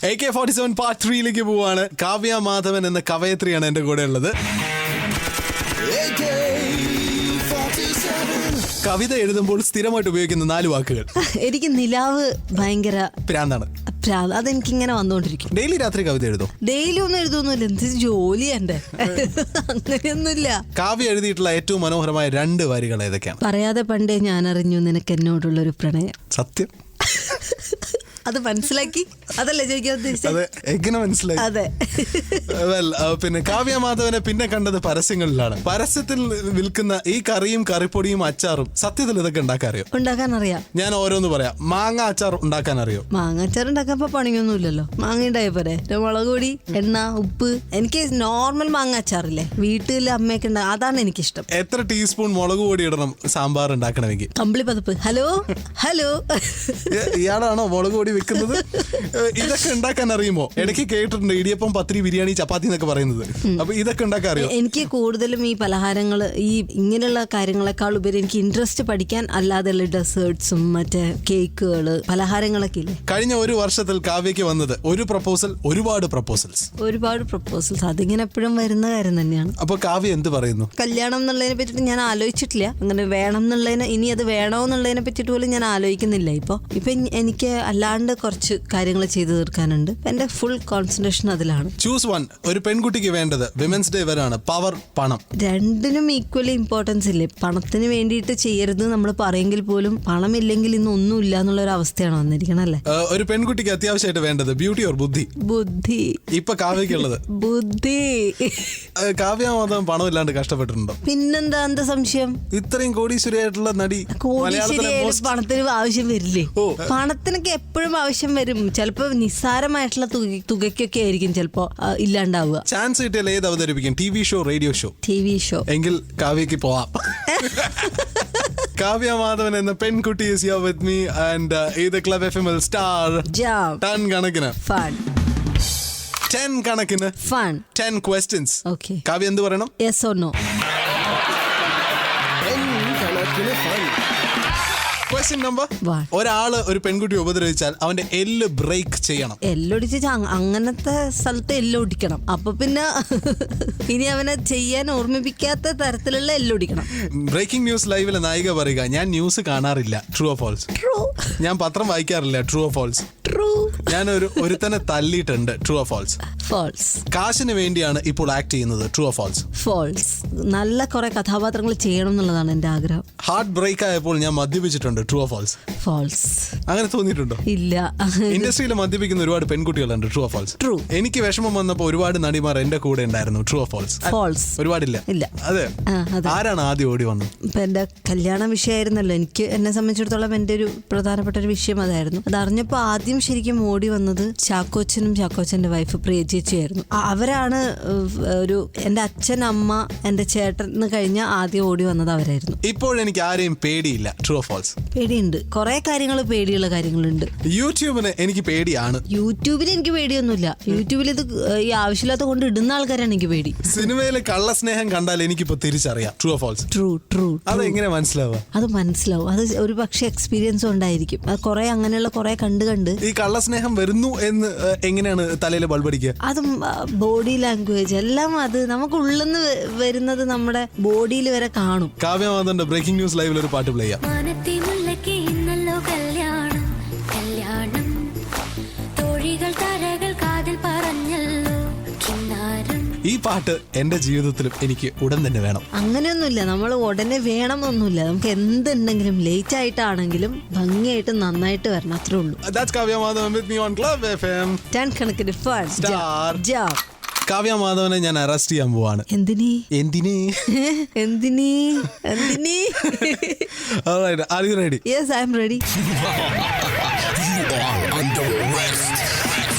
AK47 part 3ലേക്ക് പോവാണ്. കാവ്യ മാധവൻ എന്ന കവയത്രിയാണ് എന്റെ കൂടെ ഉള്ളത്. കവിത എഴുതുമ്പോൾ സ്ഥിരമായിട്ട് ഉപയോഗിക്കുന്ന 4 വാക്കുകൾ. എനിക്ക് നിലാവ് ഭയങ്കര പ്രാന്താണ്. അതെനിക്കിങ്ങനെ വന്നോണ്ടിരിക്കും. ഡെയിലി രാത്രി കവിത എഴുതും? ഡെയിലി ഒന്നും എഴുതൊന്നുമില്ല, എന്ത് ജോലി എന്റെ അങ്ങനെയൊന്നുമില്ല. കാവ്യ എഴുതിയിട്ടുള്ള ഏറ്റവും മനോഹരമായ 2 വരികൾ ഏതൊക്കെയാണ്? പറയാതെ പണ്ടേ ഞാൻ അറിഞ്ഞു നിനക്ക് എന്നോടുള്ളൊരു പ്രണയം. സത്യം. അത് മനസ്സിലാക്കി, അതല്ലേ ചോദിക്കാൻ ഉദ്ദേശിച്ചത്? എങ്ങനെ മനസ്സിലായി? അതെ. പിന്നെ കാവ്യ മാധവനെ പിന്നെ കണ്ടത് പരസ്യങ്ങളിലാണ്. പരസ്യത്തിൽ വിൽക്കുന്ന ഈ കറിയും കറിപ്പൊടിയും അച്ചാറും സത്യത്തിൽ ഇതൊക്കെ ഉണ്ടാക്കാൻ അറിയാം. ഞാൻ ഓരോന്ന് പറയാം. മാങ്ങ അച്ചാർ ഉണ്ടാക്കാൻ അറിയോ? മാങ്ങ അച്ചാർ ഉണ്ടാക്കാൻ പണിയൊന്നുമില്ലല്ലോ. മാങ്ങ ഉണ്ടായ പോരെ, മുളക് പൊടി, എണ്ണ, ഉപ്പ്. എനിക്ക് നോർമൽ മാങ്ങ അച്ചാറില്ലേ വീട്ടിൽ അമ്മയൊക്കെ ഉണ്ടാകും, അതാണ് എനിക്കിഷ്ടം. എത്ര ടീസ്പൂൺ മുളക് പൊടി ഇടണം സാമ്പാർ ഉണ്ടാക്കണമെങ്കിൽ? കമ്പിളി പതപ്പ്. ഹലോ ഹലോ, ഇയാളാണോ മുളക് പൊടി വെക്കുന്നത്? ഇതൊക്കെ ഉണ്ടാക്കാൻ അറിയുമോ? ഇടയ്ക്ക് കേട്ടിട്ടുണ്ട് ഇടിയപ്പം, പത്തിരി, ബിരിയാണി, ചപ്പാത്തി എന്നൊക്കെ പറയുന്നത്. അപ്പൊ ഇതൊക്കെ ഉണ്ടാക്കാൻ അറിയോ? എനിക്ക് കൂടുതലും ഈ പലഹാരങ്ങൾ, ഈ ഇങ്ങനെയുള്ള കാര്യങ്ങളെക്കാൾ ഉപരി എനിക്ക് ഇൻട്രസ്റ്റ് പഠിക്കാൻ അല്ലാതെയുള്ള ഡെസേർട്സും മറ്റേ കേക്കുകള്, പലഹാരങ്ങളൊക്കെ ഇല്ലേ. കഴിഞ്ഞ 1 വർഷത്തിൽ കാവ്യക്ക് വന്നത് ഒരു പ്രപ്പോസൽ, ഒരുപാട് പ്രപ്പോസൽസ്. അതിങ്ങനെ എപ്പോഴും വരുന്ന കാര്യം തന്നെയാണ്. അപ്പൊ കാവ്യ എന്ത് പറയുന്നു? കല്യാണം എന്നുള്ളതിനെ പറ്റിട്ട് ഞാൻ ആലോചിച്ചിട്ടില്ല. അങ്ങനെ വേണം എന്നുള്ളതിനെ, ഇനി അത് വേണോ എന്നുള്ളതിനെ പറ്റിട്ട് പോലും ഞാൻ ആലോചിക്കുന്നില്ല. ഇപ്പൊ എനിക്ക് അല്ലാണ്ട് കുറച്ച് കാര്യങ്ങൾ ചെയ്തു തീർക്കാനുണ്ട്. എന്റെ ഫുൾ കോൺസെൻട്രേഷൻ അതിലാണ്. Choose one. ഒരു പെൺകുട്ടിക്ക് വേണ്ടത് വിമൻസ് ഡേ വരാണ്. പവർ, പണം, രണ്ടിനും ഈക്വലി ഇമ്പോർട്ടൻസ് ഇല്ലേ? പണത്തിന് വേണ്ടിയിട്ട് ചെയ്യരുത് നമ്മൾ പറയെങ്കിൽ പോലും പണമില്ലെങ്കിൽ ഇന്ന് ഒന്നുമില്ല എന്നുള്ള ഒരു അവസ്ഥയാണ് വന്നിരിക്കണം അല്ലേ? ഒരു പെൺകുട്ടിക്ക് അത്യാവശ്യമായിട്ട് വേണ്ടത് ബ്യൂട്ടി ഓർ ബുദ്ധി? ബുദ്ധി. ഇപ്പൊ കാവ്യക്കുള്ളത് ബുദ്ധി. കാവ്യ മാധവൻ പണം ഇല്ലാണ്ട് കഷ്ടപ്പെട്ടിട്ടുണ്ടോ? പിന്നെന്താ, എന്താ സംശയം? ഇത്രയും കോടീശ്വരിയായിട്ടുള്ള നടി. പണത്തിന് ആവശ്യം വരില്ലേ? പണത്തിനൊക്കെ എപ്പോഴും ആവശ്യം വരും. ചിലപ്പോ നിസ്സാരമായിട്ടുള്ള തുകയ്ക്കൊക്കെ ആയിരിക്കും ചിലപ്പോ ഇല്ലാണ്ടാവുക. ചാൻസ് കിട്ടിയാൽ ഏത് അവതരിപ്പിക്കും? TV show, radio show? TV show. എങ്കിൽ കാവ്യക്ക് പോവാം. കാവ്യ മാധവൻ എന്ന പെൺകുട്ടി is here with me and ഇത് Club FM സ്റ്റാർ ടൺ കണക്കിന് ഫൺ. 10 കണക്കിന് ഫൺ. 10 questions. Okay. കാവ്യ എന്ത് പറയണം? Yes or no? Question number 1. ഒരാള് ഒരു പെൺകുട്ടി ഉപദ്രവിച്ചാൽ അവന്റെ എല്ല് ബ്രേക്ക് ചെയ്യണം. എല്ലൊടിച്ച് അങ്ങനത്തെ സ്ഥലത്ത് എല്ലൊടിക്കണം. അപ്പൊ പിന്നെ ഇനി അവനെ ചെയ്യാൻ ഓർമ്മിപ്പിക്കാത്ത തരത്തിലുള്ള എല്ലൊടിക്കണം. ബ്രേക്കിംഗ് ന്യൂസ് ലൈവിലെ നായിക പറയുക, ഞാൻ ന്യൂസ് കാണാറില്ല. True or false? ട്രൂ. ഞാൻ പത്രം വായിക്കാറില്ല. True or false? ട്രൂ. ഞാൻ ഒരുത്തനെ തല്ലിയിട്ടുണ്ട്. True or false? ഫോൾസ്. കാശിന് വേണ്ടിയാണ് ഇപ്പോൾ ആക്ട് ചെയ്യുന്നത്. True or false? ഫോൾസ്. നല്ല കുറെ കഥാപാത്രങ്ങൾ ചെയ്യണം എന്നുള്ളതാണ് എന്റെ ആഗ്രഹം. ഹാർട്ട് ബ്രേക്ക് ആയപ്പോൾ ഞാൻ മദ്യപിച്ചിട്ടുണ്ട്. True or false? ഫോൾസ്. അങ്ങനെ തോന്നിയിട്ടുണ്ടോ? ഇല്ല. ഇൻഡസ്ട്രിയിൽ മദ്യപിക്കുന്ന ഒരുപാട് പെൺകുട്ടികളുണ്ട്. True or false? ട്രൂ. എനിക്ക് വിഷമം വന്നപ്പോൾ ഒരുപാട് നടിമാർ എന്റെ കൂടെ ഉണ്ടായിരുന്നു. True or false? ഫോൾസ്. ഒരുപാടില്ല. ഇല്ല. അതെ. ആരാണ് ആദ്യം ഓടി വന്നത്? ഇപ്പൊ എന്റെ കല്യാണ വിഷയമായിരുന്നല്ലോ. എന്നെ സംബന്ധിച്ചിടത്തോളം എന്റെ ഒരു പ്രധാനപ്പെട്ട ഒരു വിഷയം അതായിരുന്നു. അതറിഞ്ഞപ്പോ ആദ്യം ശരിക്കും ഓടി വന്നത് ചാക്കോച്ചനും ചാക്കോച്ചന്റെ വൈഫ് പ്രിയ ചേച്ചിയായിരുന്നു. അവരാണ് എന്റെ അച്ഛൻ, അമ്മ, എന്റെ ചേട്ടന് കഴിഞ്ഞ ആദ്യം ഓടി വന്നത് അവരായിരുന്നു. ഇപ്പോഴെനിക്ക് ആരെയും പേടിയില്ല. True or false? പേടിയുണ്ട്. കുറെ കാര്യങ്ങൾ പേടിയുള്ള കാര്യങ്ങളുണ്ട്. യൂട്യൂബിന് എനിക്ക് പേടിയാണ്. യൂട്യൂബിന് എനിക്ക് പേടിയൊന്നുമില്ല. യൂട്യൂബിൽ ഇത് ഈ ആവശ്യമില്ലാത്ത കൊണ്ട് ഇടുന്ന ആൾക്കാരാണ് എനിക്ക് പേടി. സിനിമയില് കള്ളസ്നേഹം കണ്ടാൽ എനിക്കിപ്പോ തിരിച്ചറിയാം. True or false? True. True. അതെങ്ങനെ മനസ്സിലാവുക? അത് മനസ്സിലാവും. അത് ഒരു പക്ഷെ എക്സ്പീരിയൻസ് ഉണ്ടായിരിക്കും. അത് കുറെ അങ്ങനെയുള്ള കുറെ കണ്ട് ഈ കള്ളസ്നേഹം വരുന്നു എന്ന് എങ്ങനെയാണ് തലയിൽ ബൾബടിക്കുക? അതും ബോഡി ലാംഗ്വേജ് എല്ലാം, അത് നമുക്ക് ഉള്ളിന്ന് വരുന്നത് നമ്മുടെ ബോഡിയിൽ വരെ കാണും. കാവ്യ മാധവന്റെ ബ്രേക്കിംഗ് ന്യൂസ് ലൈവിൽ ഒരു പാട്ട് പ്ലേ ചെയ്യാം. ഈ പാട്ട് എന്റെ ജീവിതത്തിലും എനിക്ക് ഉടൻ തന്നെ വേണം. അങ്ങനെയൊന്നുമില്ല, നമ്മൾ ഉടനെ വേണമെന്നൊന്നുമില്ല. നമുക്ക് എന്തുണ്ടെങ്കിലും ലേറ്റ് ആയിട്ടാണെങ്കിലും ഭംഗിയായിട്ട് നന്നായിട്ട് വരണം, അത്രേ ഉള്ളൂ. That's Kavya Madhavan with me on Club FM. 10 കണക്കിന് ഫൺ. സ്റ്റാർ. കാവ്യ മാധവനെ ഞാൻ അറസ്റ്റ് ചെയ്യാൻ പോവാണ്. എന്തിന്? Alright, are you ready? Yes, I am ready. You are under arrest.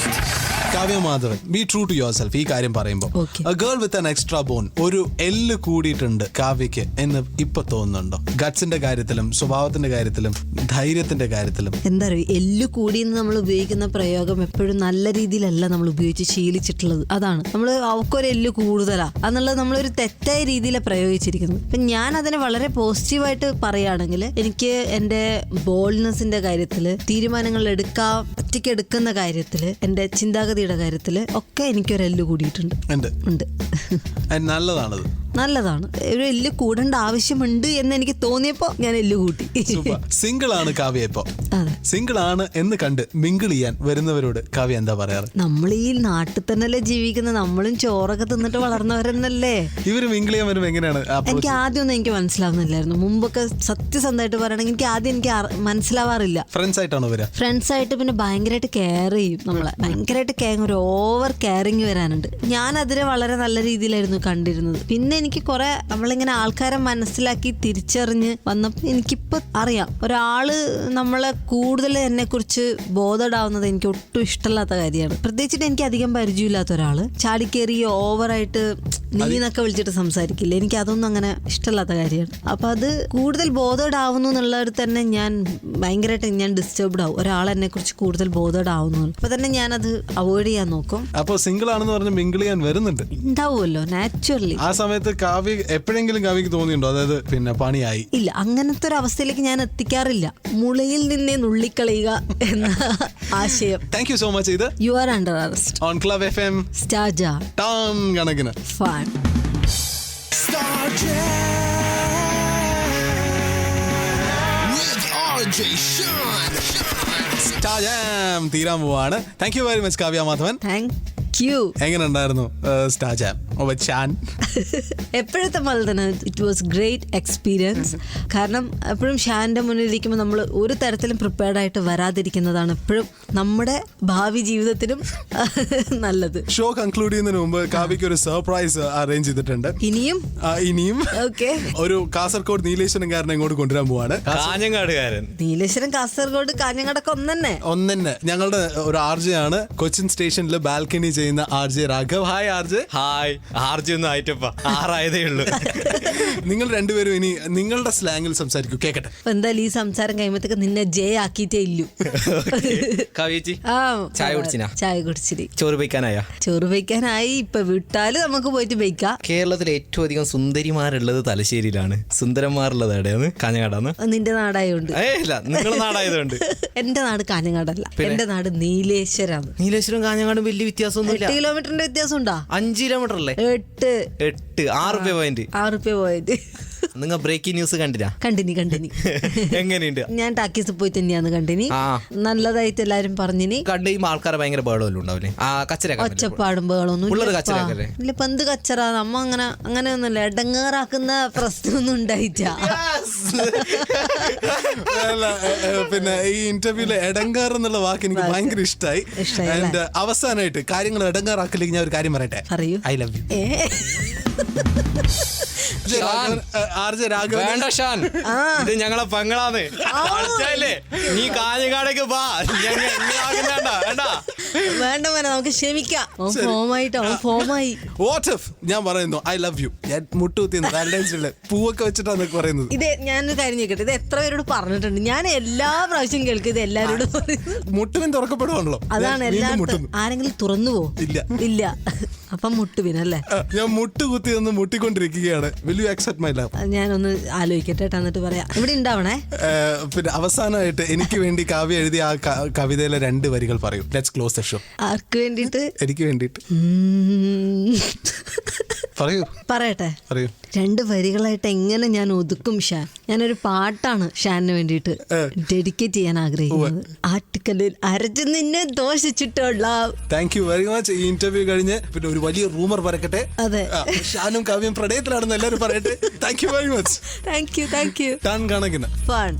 Kavya Madhavan, be true to yourself. ഈ കാര്യം പറയുമ്പോൾ a girl with an extra bone, ഒരു എല്ല് കൂടിയിട്ടുണ്ട് കാവ്യക്ക് എന്ന് ഇപ്പൊ തോന്നുന്നുണ്ടോ? ഗട്സിന്റെ കാര്യത്തിലും സ്വഭാവത്തിന്റെ കാര്യത്തിലും ധൈര്യത്തിന്റെ കാര്യത്തിലും. എന്താ പറയുക, എല്ല് കൂടിയെന്ന് നമ്മൾ ഉപയോഗിക്കുന്ന പ്രയോഗം എപ്പോഴും നല്ല രീതിയിലല്ല നമ്മൾ ഉപയോഗിച്ച് ശീലിച്ചിട്ടുള്ളത്. അതാണ് നമ്മൾ അവക്കൊരു എല്ല് കൂടുതലാ എന്നുള്ളത് നമ്മളൊരു തെറ്റായ രീതിയിലാണ് പ്രയോഗിച്ചിരിക്കുന്നത്. ഇപ്പൊ ഞാൻ അതിനെ വളരെ പോസിറ്റീവായിട്ട് പറയുകയാണെങ്കിൽ, എനിക്ക് എന്റെ ബോൾഡ്നെസിന്റെ കാര്യത്തില് തീരുമാനങ്ങൾ എടുക്കാൻ ഒറ്റയ്ക്ക് എടുക്കുന്ന കാര്യത്തില്, എന്റെ ചിന്താഗതിയുടെ കാര്യത്തില് ഒക്കെ എനിക്കൊരു എല്ല് കൂടിയിട്ടുണ്ട്. ഉണ്ട്. നല്ലതാണത്. നല്ലതാണ്. ഒരു എല്ല് കൂടേണ്ട ആവശ്യമുണ്ട് എന്ന് എനിക്ക് തോന്നിയപ്പോ ഞാൻ എല്ല് കൂട്ടി. സിംഗിൾ ആണ് കാവ്യ ഇപ്പൊ. സിംഗിൾ ആണ് എന്ന് കണ്ട് മിങ്കിൾ ചെയ്യാൻ വരുന്നവരോട് കാവ്യ എന്താ പറയാറ്? നമ്മൾ ഈ നാട്ടിൽ തന്നെയല്ലേ ജീവിക്കുന്നത്, നമ്മളും ചോറൊക്കെ തിന്നിട്ട് വളർന്നവരെന്നല്ലേ. ഇവര് മിങ്കിൾ ചെയ്യാൻ വരുമ്പോ എങ്ങനെയാണ്? എനിക്ക് ആദ്യമൊന്നും എനിക്ക് മനസ്സിലാവുന്നില്ലായിരുന്നു. മുമ്പൊക്കെ സത്യസന്ധമായിട്ട് പറയണെങ്കിൽ എനിക്ക് മനസ്സിലാവാറില്ല. ഫ്രണ്ട്സ് ആയിട്ടാണോ വരിക? ഫ്രണ്ട്സ് ആയിട്ട് പിന്നെ ഭയങ്കരമായിട്ട് കെയർ ചെയ്യും നമ്മളെ. ഭയങ്കരമായിട്ട് ഒരു ഓവർ കെയറിങ് വരാനുണ്ട്. ഞാൻ അതിനെ വളരെ നല്ല രീതിയിലായിരുന്നു കണ്ടിരുന്നത്. പിന്നെ എനിക്ക് കുറെ നമ്മളിങ്ങനെ ആൾക്കാരെ മനസ്സിലാക്കി തിരിച്ചറിഞ്ഞ് വന്നപ്പോൾ എനിക്കിപ്പോ അറിയാം ഒരാള് നമ്മളെ കൂടുതൽ എന്നെ കുറിച്ച് ബോധഡാവുന്നത് എനിക്ക് ഒട്ടും ഇഷ്ടമില്ലാത്ത കാര്യമാണ്. പ്രത്യേകിച്ചിട്ട് എനിക്ക് അധികം പരിചയമില്ലാത്ത ഒരാള് ചാടിക്കേറി ഓവറായിട്ട് നീന്നൊക്കെ വിളിച്ചിട്ട് സംസാരിക്കില്ല. എനിക്ക് അതൊന്നും അങ്ങനെ ഇഷ്ടമില്ലാത്ത കാര്യമാണ്. അപ്പൊ അത് കൂടുതൽ ബോധഡാവുന്നു എന്നുള്ളവർ തന്നെ ഞാൻ ഭയങ്കരമായിട്ട് ഞാൻ ഡിസ്റ്റർബ്ഡ് ആവും. ഒരാൾ എന്നെ കുറിച്ച് കൂടുതൽ ബോധഡാവുന്നു അപ്പൊ തന്നെ ഞാനത് അവോയ്ഡ് ചെയ്യാൻ നോക്കും. അപ്പൊ സിംഗിൾ ആണെന്ന് പറഞ്ഞ് മിങ്കിൾ ചെയ്യാൻ വരുന്നുണ്ട് ഉണ്ടാവുമല്ലോ നാച്ചുറലി. ആ സമയത്ത് കാവ്യ എപ്പോഴെങ്കിലും കാവ്യക്ക് തോന്നിയിട്ടുണ്ടോ അതായത് പിന്നെ പണിയായി? ഇല്ല, അങ്ങനത്തെ ഒരു അവസ്ഥയിലേക്ക് ഞാൻ എത്തിക്കാറില്ല. മുളയിൽ നിന്നേ നുള്ളിക്കളയുക എന്ന ആശയം. Thank you so much. ഇത് you are under arrest on club FM സ്റ്റാർജ ടൺ കണക്കിന് ഫൺ. തീരാൻ പോവാണ്. Thank you very much Kavya Madhavan. Thank you. എങ്ങനെ ഉണ്ടായിരുന്നു സ്റ്റാർ ജാം? എപ്പോഴത്തെ പോലെ തന്നെ ഇറ്റ് വാസ് ഗ്രേറ്റ് എക്സ്പീരിയൻസ്. കാരണം എപ്പോഴും ഷാന്റെ മുന്നിലിരിക്കുമ്പോൾ നമ്മൾ ഒരു തരത്തിലും പ്രിപ്പയർഡ് ആയിട്ട് വരാതിരിക്കുന്നതാണ് എപ്പോഴും നമ്മുടെ ഭാവി ജീവിതത്തിനും നല്ലത്. ഷോ കൺക്ലൂഡ് ചെയ്യുന്നതിന് മുമ്പ് കാവ്യക്ക് ഒരു സർപ്രൈസ് അറേഞ്ച് ചെയ്തിട്ടുണ്ട്. ഇനിയും ഓക്കെ. ഒരു കാസർഗോഡ് നീലേശ്വരംകാരനെ ഇങ്ങോട്ട് കൊണ്ടുവരാൻ പോവാണ്. നീലേശ്വരം, കാസർഗോഡ്, കാഞ്ഞങ്ങാടൊക്കെ ഒന്നെ. ഞങ്ങളുടെ ഒരു RJ ആണ്. കൊച്ചിൻ സ്റ്റേഷനിൽ ബാൽക്കണി ചെയ്യുന്ന RJ Raghav. Hi RJ. Hi. RJ ഒന്നും ആയിട്ടപ്പാ, 6 ആയതേ ഉള്ളൂ. നിങ്ങൾ രണ്ടുപേരും ഇനി നിങ്ങളുടെ സ്ലാങ്ങിൽ സംസാരിക്കൂ, കേക്കട്ടെ. എന്തായാലും ഈ സംസാരം കഴിയുമ്പോഴത്തേക്ക് നിന്നെ ജയ ആക്കിയിട്ടേ ഇല്ലു. കവിയേച്ചി ചായ കുടിച്ചിനാ? ചായ കുടിച്ചിരി. ചോറ് വയ്ക്കാനായാ? ചോറ് വയ്ക്കാനായി. ഇപ്പൊ വിട്ടാല് നമുക്ക് പോയിട്ട് വയ്ക്കാം. കേരളത്തിലെ ഏറ്റവും അധികം സുന്ദരിമാരുള്ളത് തലശ്ശേരിയിലാണ്. സുന്ദരന്മാരുള്ളത് എവിടെയാണ്? കാഞ്ഞങ്ങാടാന്ന്. നിന്റെ നാടായോണ്ട്? ഇല്ല, നിങ്ങളുടെ നാടായതുകൊണ്ട്. എന്റെ നാട് കാഞ്ഞങ്ങാടല്ല, എന്റെ നാട് നീലേശ്വരാണ്. നീലേശ്വരം കാഞ്ഞങ്ങാടും വലിയ വ്യത്യാസമൊന്നും 8 കിലോമീറ്ററിന്റെ വ്യത്യാസം ഉണ്ടാ? 5 കിലോമീറ്റർ അല്ലേ? 8. 6 രൂപ പോയിന്റ്. 6 രൂപ പോയിന്റ്. നിങ്ങൾ ബ്രേക്കിംഗ് ന്യൂസ് കണ്ടിനാ? കണ്ടിനി. എങ്ങനെയുണ്ട്? ഞാൻ ടാക്കീസ് പോയി തന്നെയാണ് കണ്ടിനി. നല്ലതായിട്ട് എല്ലാരും പറഞ്ഞിനി. കണ്ടുകഴിയുമ്പോ ആൾക്കാരെ ഭയങ്കര ബഹളം ഉണ്ടാവില്ലേ? ഒച്ചപ്പാടും ബഹളമൊന്നും ഇല്ല. പന്ത് കച്ചറ നമ്മ അങ്ങനെയൊന്നുമില്ല. എടങ്ങേറാക്കുന്ന പ്രശ്നമൊന്നും ഉണ്ടായിട്ട. പിന്നെ ഈ ഇന്റർവ്യൂല് എടങ്ങാർ എന്നുള്ള വാക്ക് എനിക്ക് ഭയങ്കര ഇഷ്ടമായി. അവസാനമായിട്ട് കാര്യങ്ങൾ എടങ്ങാറാക്കില്ലെങ്കിൽ ഞാൻ ഒരു കാര്യം പറയട്ടെ. പറയൂ. I love you. ഇത് ഞങ്ങളെ പെങ്ങളാന്ന്. നീ കാഞ്ഞങ്ങാടേക്ക് വാ. വേണ്ട നമുക്ക് ക്ഷമിക്കാം. ഫോമായി. ഞാൻ പറയുന്നു ഐ ലവ് യു. ഞാൻ മുട്ടുകുത്തിന്ന് വാലന്റൈൻസ് ഡേ പൂവൊക്കെ വെച്ചിട്ടാണ് പറയുന്നത്. ഇത് ഞാനൊരു കാര്യം ചോദിക്കട്ടെ, ഇത് എത്ര പേരോട് പറഞ്ഞിട്ടുണ്ട്? ഞാൻ എല്ലാ പ്രാവശ്യം കേൾക്കും ഇത് എല്ലാരോടും പറയുന്നത്. മുട്ടുവിൻ തുറക്കപ്പെടുവാണല്ലോ. അതാണ് എല്ലാവരും. ആരെങ്കിലും തുറന്നു പോ? ഇല്ല. അപ്പം മുട്ടുവിനല്ലേ? ഞാൻ മുട്ടുകുത്തി നിന്ന് മുട്ടിക്കൊണ്ടിരിക്കുകയാണ്. Will you accept my love? ഞാനൊന്ന് ആലോചിക്കട്ടെ, എന്നിട്ട് പറയാം. ഇവിടെ ഉണ്ടാവണേ. പിന്നെ അവസാനമായിട്ട് എനിക്ക് വേണ്ടി കാവ്യ എഴുതിയ ആ കവിതയിലെ 2 വരികൾ പറയൂ. Let's close the show. ആർക്ക് വേണ്ടിയിട്ട്? എനിക്ക് വേണ്ടിയിട്ട്. പറയട്ടെ. 2 വരികളായിട്ട് എങ്ങനെ ഞാൻ ഒതുക്കും ഷാൻ? ഞാനൊരു പാട്ടാണ് ഷാനിന് വേണ്ടിയിട്ട് ഡെഡിക്കേറ്റ് ചെയ്യാൻ ആഗ്രഹിക്കുന്നത്. ആട്ടുകല്ലിൽ അരച്ച് നിന്നെ ദോഷിച്ചിട്ടുള്ള. Thank you very much. ഈ ഇന്റർവ്യൂ കഴിഞ്ഞ് പിന്നെ ഒരു വലിയ റൂമർ പറക്കട്ടെ. അതെ, ഷാനും കാവ്യം പ്രണയത്തിലാണെന്ന് എല്ലാവരും പറയട്ടെ. Thank you very much. Thank you. Ton കണക്കിന് ഫൺ.